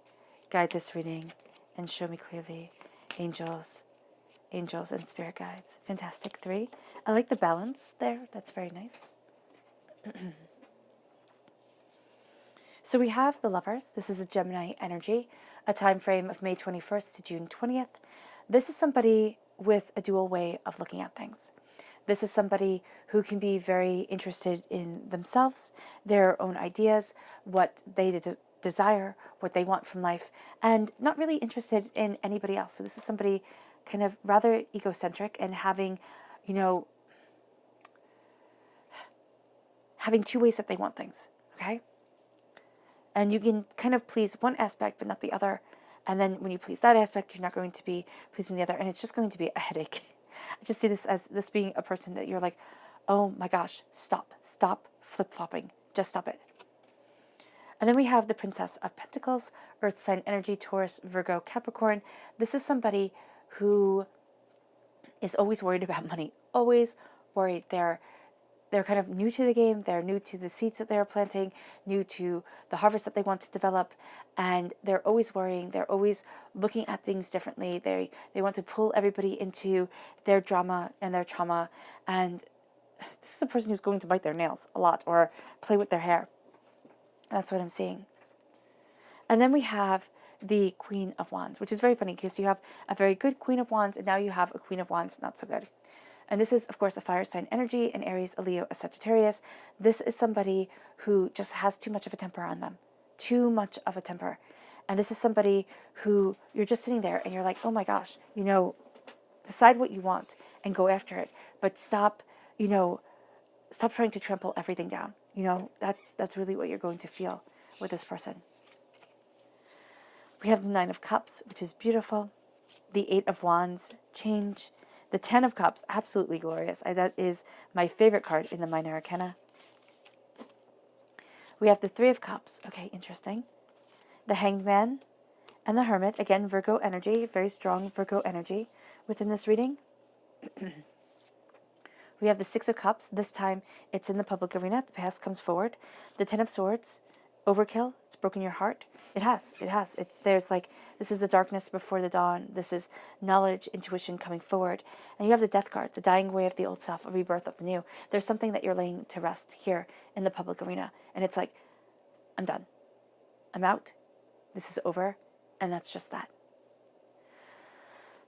Speaker 1: Guide this reading and show me clearly. Angels and spirit guides. Fantastic. 3. I like the balance there. That's very nice. So we have the Lovers. This is a Gemini energy, a time frame of May 21st to June 20th. This is somebody with a dual way of looking at things. This is somebody who can be very interested in themselves, their own ideas, what they desire, what they want from life, and not really interested in anybody else. So this is somebody kind of rather egocentric and having two ways that they want things, okay? And you can kind of please one aspect but not the other. And then when you please that aspect, you're not going to be pleasing the other. And it's just going to be a headache. I just see this as this being a person that you're like, oh my gosh, stop flip-flopping. Just stop it. And then we have the Princess of Pentacles, Earth sign energy, Taurus, Virgo, Capricorn. This is somebody who is always worried about money. Always worried. They're they're kind of new to the game. They're new to the seeds that they're planting, new to the harvest that they want to develop. And they're always worrying. They're always looking at things differently. They want to pull everybody into their drama and their trauma. And this is a person who's going to bite their nails a lot or play with their hair. That's what I'm seeing. And then we have the Queen of Wands, which is very funny because you have a very good Queen of Wands and now you have a Queen of Wands not so good. And this is, of course, a fire sign energy, an Aries, a Leo, a Sagittarius. This is somebody who just has too much of a temper on them. Too much of a temper. And this is somebody who you're just sitting there and you're like, oh my gosh, decide what you want and go after it. But stop trying to trample everything down. That's really what you're going to feel with this person. We have the Nine of Cups, which is beautiful. The Eight of Wands, change. The Ten of Cups, absolutely glorious. That is my favorite card in the Minor Arcana. We have the Three of Cups. Okay, interesting. The Hanged Man and the Hermit. Again, Virgo energy, very strong Virgo energy within this reading. We have the Six of Cups. This time it's in the public arena. The past comes forward. The Ten of Swords, overkill. It's broken your heart. It has. This is the darkness before the dawn. This is knowledge, intuition coming forward. And you have the Death card, the dying away of the old self, a rebirth of the new. There's something that you're laying to rest here in the public arena. And it's like, I'm done. I'm out. This is over. And that's just that.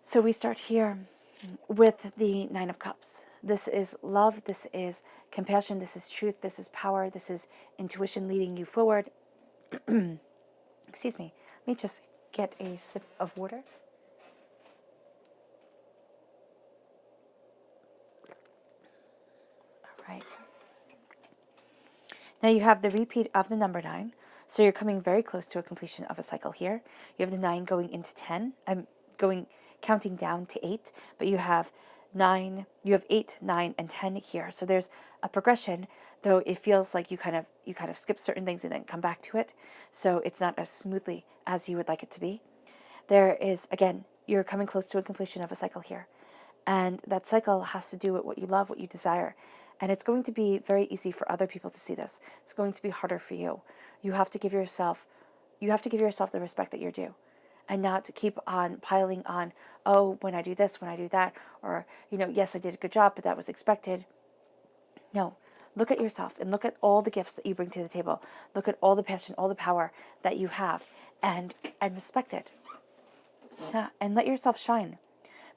Speaker 1: So we start here with the Nine of Cups. This is love. This is compassion. This is truth. This is power. This is intuition leading you forward. Excuse me. Let me just get a sip of water. All right. Now you have the repeat of the number 9. So you're coming very close to a completion of a cycle here. You have the 9 going into 10. I'm counting down to 8, but you have 9, you have 8, 9, and 10 here. So there's a progression, though it feels like you kind of skip certain things and then come back to it. So it's not as smoothly as you would like it to be. There is, again, you're coming close to a completion of a cycle here. And that cycle has to do with what you love, what you desire. And it's going to be very easy for other people to see this. It's going to be harder for you. You have to give yourself the respect that you're due. And not to keep on piling on, oh, when I do this, when I do that, or, yes, I did a good job, but that was expected. No, look at yourself and look at all the gifts that you bring to the table. Look at all the passion, all the power that you have, and respect it. Yeah, and let yourself shine,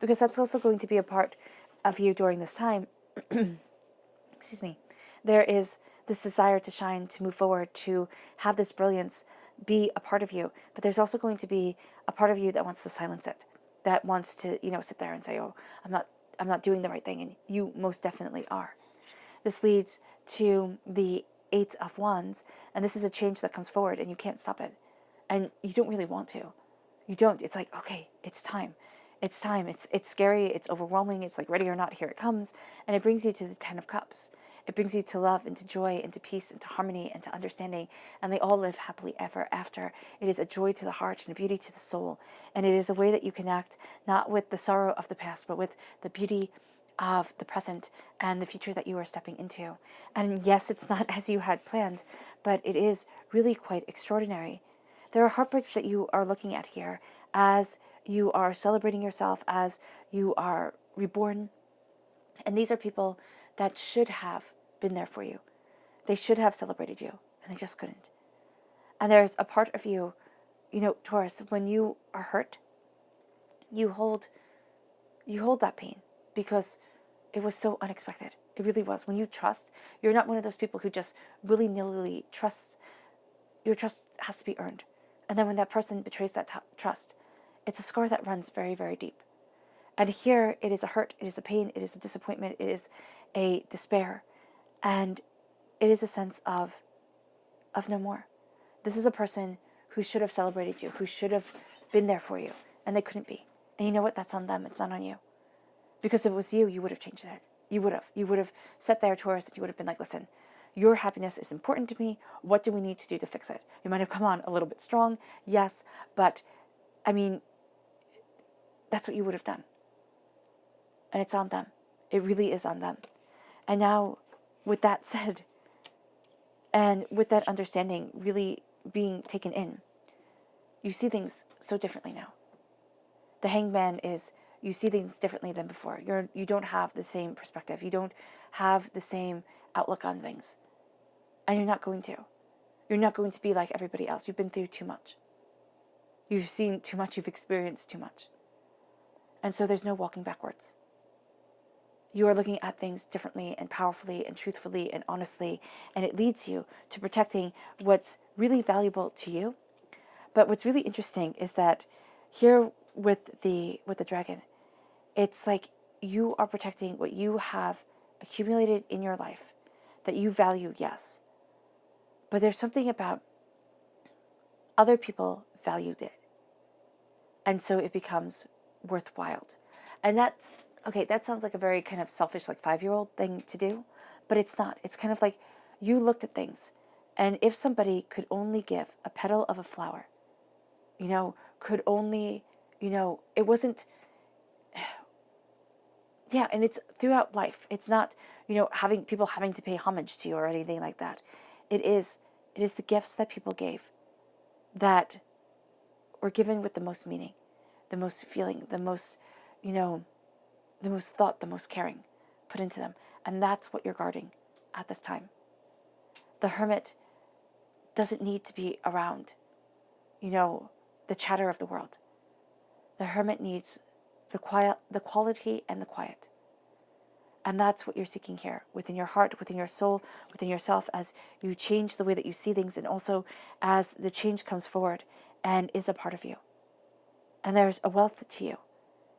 Speaker 1: because that's also going to be a part of you during this time. Excuse me. There is this desire to shine, to move forward, to have this brilliance be a part of you, but there's also going to be a part of you that wants to silence it, that wants to, sit there and say, oh, I'm not doing the right thing, and you most definitely are. This leads to the Eight of Wands, and this is a change that comes forward, and you can't stop it, and you don't really want to. You don't. It's like, okay, it's time. It's time. It's scary. It's overwhelming. It's like, ready or not, here it comes, and it brings you to the Ten of Cups. It brings you to love and to joy and to peace and to harmony and to understanding. And they all live happily ever after. It is a joy to the heart and a beauty to the soul. And it is a way that you connect not with the sorrow of the past, but with the beauty of the present and the future that you are stepping into. And yes, it's not as you had planned, but it is really quite extraordinary. There are heartbreaks that you are looking at here as you are celebrating yourself, as you are reborn. And these are people that should have been there for you. They should have celebrated you, and they just couldn't. And there's a part of you, Taurus, when you are hurt, you hold that pain because it was so unexpected. It really was. When you trust, you're not one of those people who just willy-nilly trusts. Your trust has to be earned. And then when that person betrays that trust, it's a scar that runs very, very deep. And here it is a hurt, it is a pain, it is a disappointment, it is a despair. And it is a sense of no more. This is a person who should have celebrated you, who should have been there for you, and they couldn't be. And you know what? That's on them. It's not on you. Because if it was you, you would have changed it. You would have. You would have sat there, Taurus, and you would have been like, listen, your happiness is important to me. What do we need to do to fix it? You might have come on a little bit strong, yes, but, that's what you would have done. And it's on them. It really is on them. And now with that said, and with that understanding really being taken in, you see things so differently now. The Hangman is, you see things differently than before. You don't have the same perspective. You don't have the same outlook on things. And you're not going to. You're not going to be like everybody else. You've been through too much. You've seen too much. You've experienced too much. And so there's no walking backwards. You are looking at things differently and powerfully and truthfully and honestly, and it leads you to protecting what's really valuable to you. But what's really interesting is that here with the dragon, it's like you are protecting what you have accumulated in your life that you value, yes. But there's something about other people valued it. And so it becomes worthwhile. And that's, okay, that sounds like a very kind of selfish, like 5-year-old thing to do, but it's not. It's kind of like you looked at things, and if somebody could only give a petal of a flower, could only, it wasn't, yeah, and it's throughout life. It's not, having to pay homage to you or anything like that. It is the gifts that people gave that were given with the most meaning, the most feeling, the most, the most thought, the most caring put into them. And that's what you're guarding at this time. The hermit doesn't need to be around, the chatter of the world. The hermit needs the quiet, the quality and the quiet. And that's what you're seeking here, within your heart, within your soul, within yourself, as you change the way that you see things, and also as the change comes forward and is a part of you. And there's a wealth to you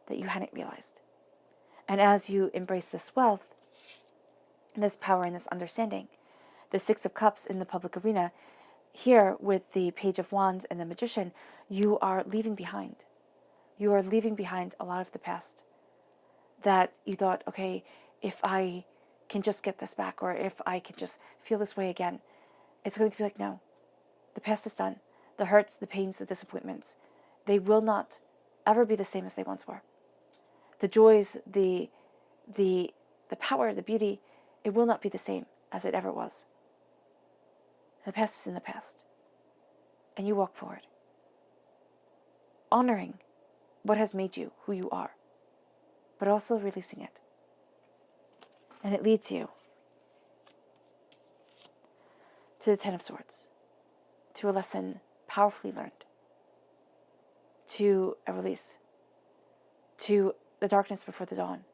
Speaker 1: that you hadn't realized. And as you embrace this wealth, this power and this understanding, the Six of Cups in the public arena, here with the Page of Wands and the Magician, you are leaving behind. You are leaving behind a lot of the past that you thought, okay, if I can just get this back, or if I can just feel this way again, it's going to be like, no, the past is done. The hurts, the pains, the disappointments, they will not ever be the same as they once were. The joys, the power, the beauty, it will not be the same as it ever was. The past is in the past. And you walk forward, honoring what has made you who you are, but also releasing it. And it leads you to the Ten of Swords, to a lesson powerfully learned, to a release, to the darkness before the dawn,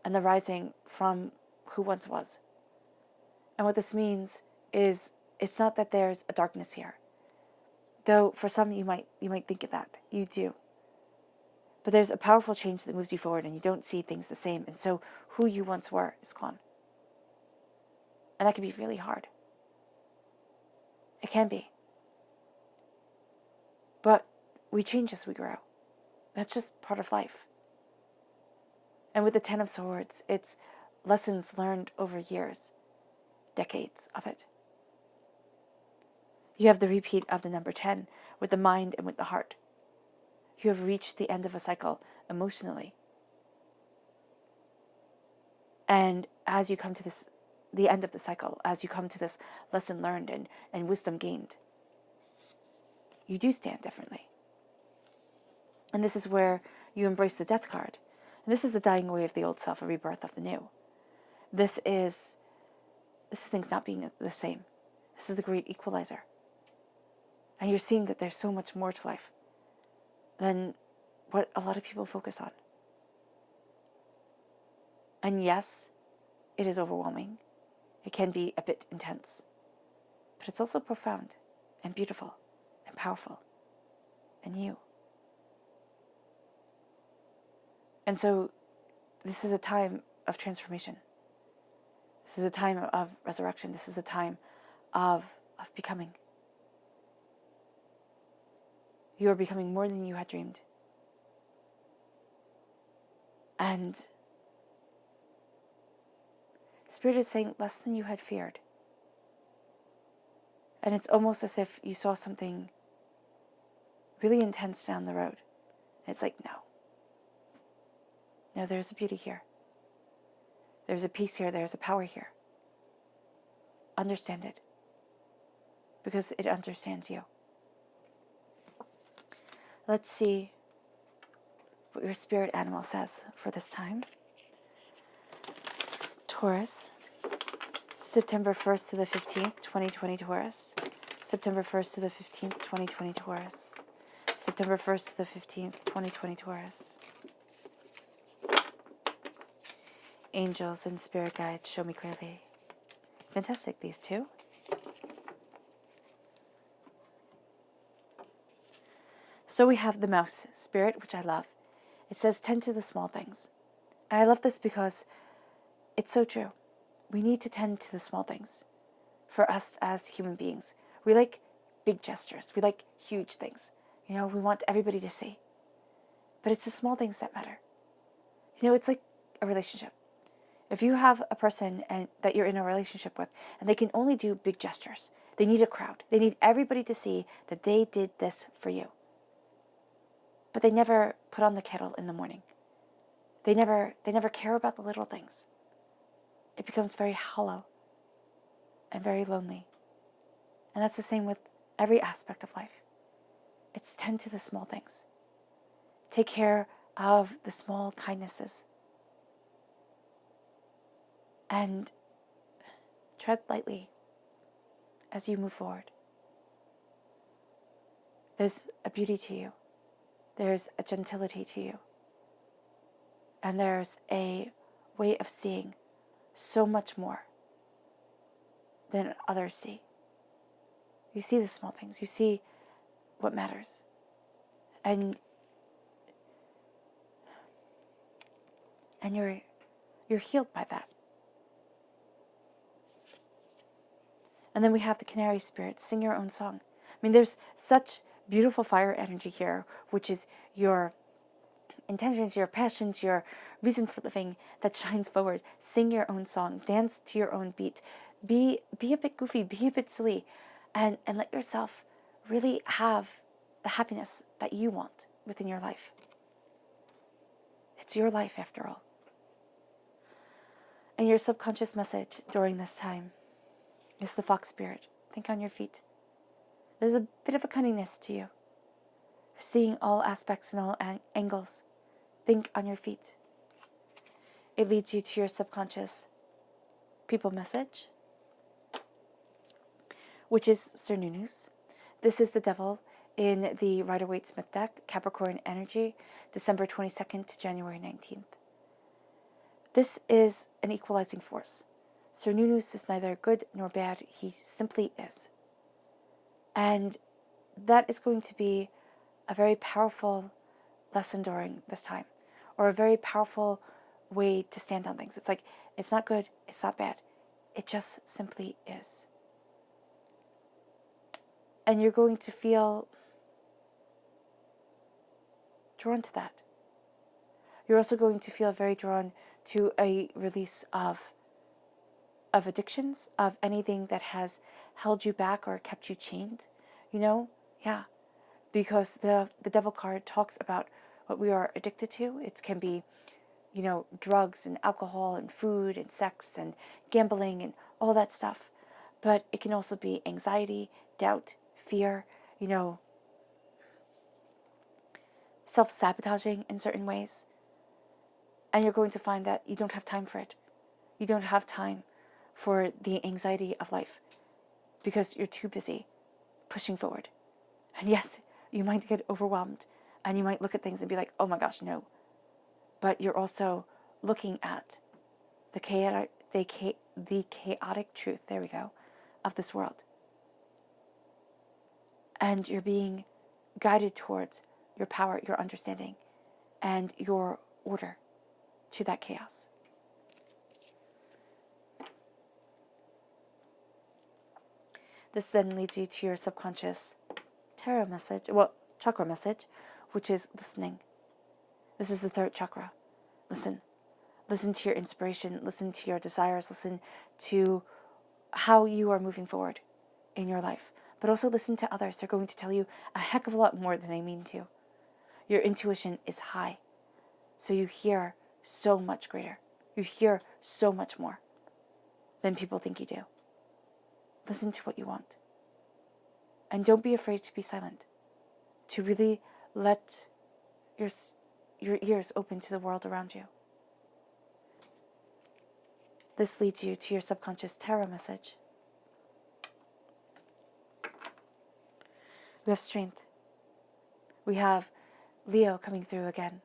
Speaker 1: and the rising from who once was. And what this means is, it's not that there's a darkness here, though for some you might think of that. You do. But there's a powerful change that moves you forward, and you don't see things the same. And so who you once were is gone. And that can be really hard. It can be. But we change as we grow. That's just part of life. And with the Ten of Swords, it's lessons learned over years, decades of it. You have the repeat of the number 10 with the mind and with the heart. You have reached the end of a cycle emotionally. And as you come to the end of the cycle, as you come to this lesson learned and wisdom gained, you do stand differently. And this is where you embrace the Death card. And this is the dying away of the old self, a rebirth of the new. This is things not being the same. This is the great equalizer. And you're seeing that there's so much more to life than what a lot of people focus on. And yes, it is overwhelming. It can be a bit intense. But it's also profound and beautiful and powerful and new. And so this is a time of transformation. This is a time of resurrection. This is a time of becoming. You are becoming more than you had dreamed. And Spirit is saying less than you had feared. And it's almost as if you saw something really intense down the road. And it's like, no, there's a beauty here. There's a peace here. There's a power here. understand it, because it understands you. Let's see what your spirit animal says for this time. Taurus, September 1st to the 15th, 2020 Taurus. September 1st to the 15th, 2020 Taurus. September 1st to the 15th, 2020 Taurus. Angels and spirit guides, show me clearly. Fantastic, these two. So we have the mouse spirit, which I love. It says, tend to the small things. And I love this because it's so true. We need to tend to the small things. For us as human beings, we like big gestures. We like huge things. We want everybody to see. But it's the small things that matter. It's like a relationship. If you have a person that you're in a relationship with, and they can only do big gestures, they need a crowd. They need everybody to see that they did this for you. But they never put on the kettle in the morning. They never care about the little things. It becomes very hollow and very lonely. And that's the same with every aspect of life. It's tend to the small things. Take care of the small kindnesses. And tread lightly as you move forward. There's a beauty to you. There's a gentility to you. And there's a way of seeing so much more than others see. You see the small things. You see what matters. And you're healed by that. And then we have the Canary Spirit, sing your own song. There's such beautiful fire energy here, which is your intentions, your passions, your reason for living that shines forward. Sing your own song, dance to your own beat. Be a bit goofy, be a bit silly, and let yourself really have the happiness that you want within your life. It's your life after all. And your subconscious message during this time is the Fox Spirit. Think on your feet. There's a bit of a cunningness to you. Seeing all aspects and all angles. Think on your feet. It leads you to your subconscious people message, which is Cernunnos. This is the devil in the Rider-Waite-Smith deck, Capricorn energy, December 22nd to January 19th. This is an equalizing force. Cernunnos is neither good nor bad. He simply is. And that is going to be a very powerful lesson during this time, or a very powerful way to stand on things. It's like, it's not good, it's not bad. It just simply is. And you're going to feel drawn to that. You're also going to feel very drawn to a release of addictions, of anything that has held you back or kept you chained, Yeah. Because the devil card talks about what we are addicted to. It can be, drugs and alcohol and food and sex and gambling and all that stuff. But it can also be anxiety, doubt, fear, self-sabotaging in certain ways. And you're going to find that you don't have time for it. You don't have time for the anxiety of life because you're too busy pushing forward. And yes, you might get overwhelmed and you might look at things and be like, oh my gosh, no. But you're also looking at the chaotic truth, there we go, of this world. And you're being guided towards your power, your understanding, and your order to that chaos. This then leads you to your subconscious chakra message, which is listening. This is the third chakra. Listen. Listen to your inspiration. Listen to your desires. Listen to how you are moving forward in your life. But also listen to others. They're going to tell you a heck of a lot more than they mean to. Your intuition is high. So you hear so much greater. You hear so much more than people think you do. Listen to what you want. And don't be afraid to be silent. To really let your ears open to the world around you. This leads you to your subconscious tarot message. We have strength. We have Leo coming through again.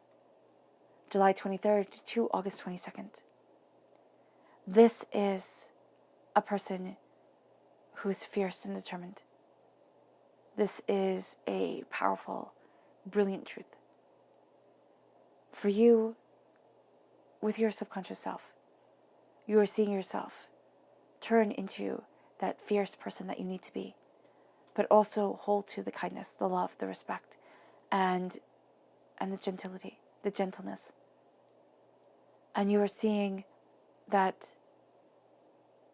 Speaker 1: July 23rd to August 22nd. This is a person who is fierce and determined. This is a powerful, brilliant truth. For you, with your subconscious self, you are seeing yourself turn into that fierce person that you need to be, but also hold to the kindness, the love, the respect, and the gentility, the gentleness. And you are seeing that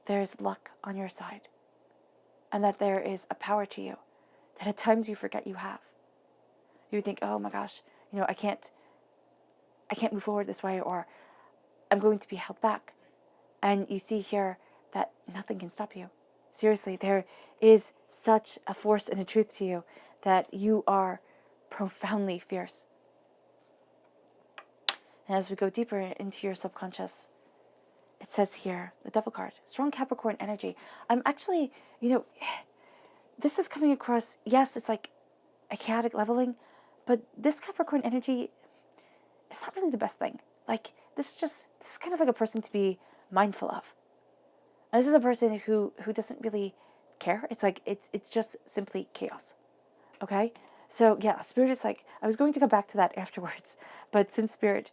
Speaker 1: there's luck on your side, and that there is a power to you that at times you forget you have. You think, oh my gosh, I can't move forward this way, or I'm going to be held back. And you see here that nothing can stop you. Seriously, there is such a force and a truth to you that you are profoundly fierce. And as we go deeper into your subconscious, it says here, the Devil card, strong Capricorn energy. I'm actually, this is coming across, yes, it's like a chaotic leveling, but this Capricorn energy, it's not really the best thing. Like, this is kind of like a person to be mindful of. And this is a person who doesn't really care. It's like, it's just simply chaos. Okay? So yeah, Spirit is like, I was going to come back to that afterwards, but since Spirit,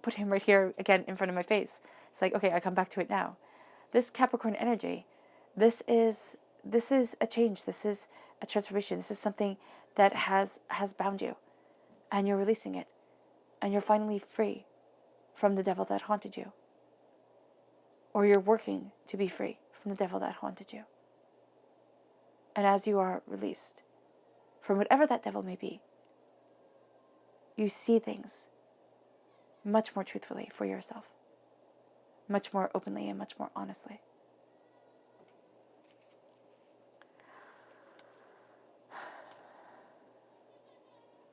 Speaker 1: put him right here again in front of my face, it's like, okay, I come back to it now. This Capricorn energy, this is a change. This is a transformation. This is something that has bound you, and you're releasing it, and you're finally free from the devil that haunted you. Or you're working to be free from the devil that haunted you. And as you are released from whatever that devil may be, you see things much more truthfully for yourself, much more openly and much more honestly.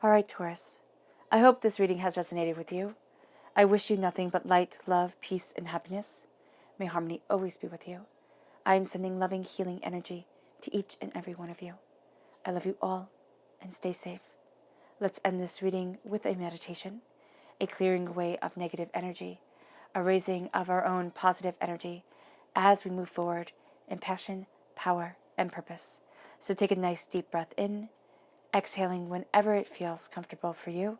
Speaker 1: All right, Taurus, I hope this reading has resonated with you. I wish you nothing but light, love, peace, and happiness. May harmony always be with you. I am sending loving, healing energy to each and every one of you. I love you all, and stay safe. Let's end this reading with a meditation, a clearing away of negative energy, a raising of our own positive energy as we move forward in passion, power, and purpose. So take a nice deep breath in, exhaling whenever it feels comfortable for you.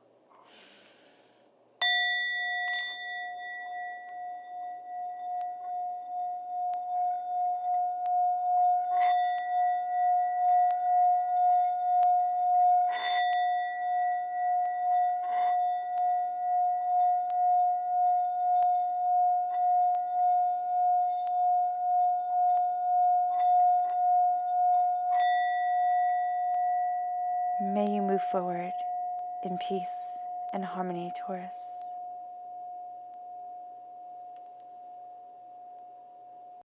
Speaker 1: May you move forward in peace and harmony, Taurus.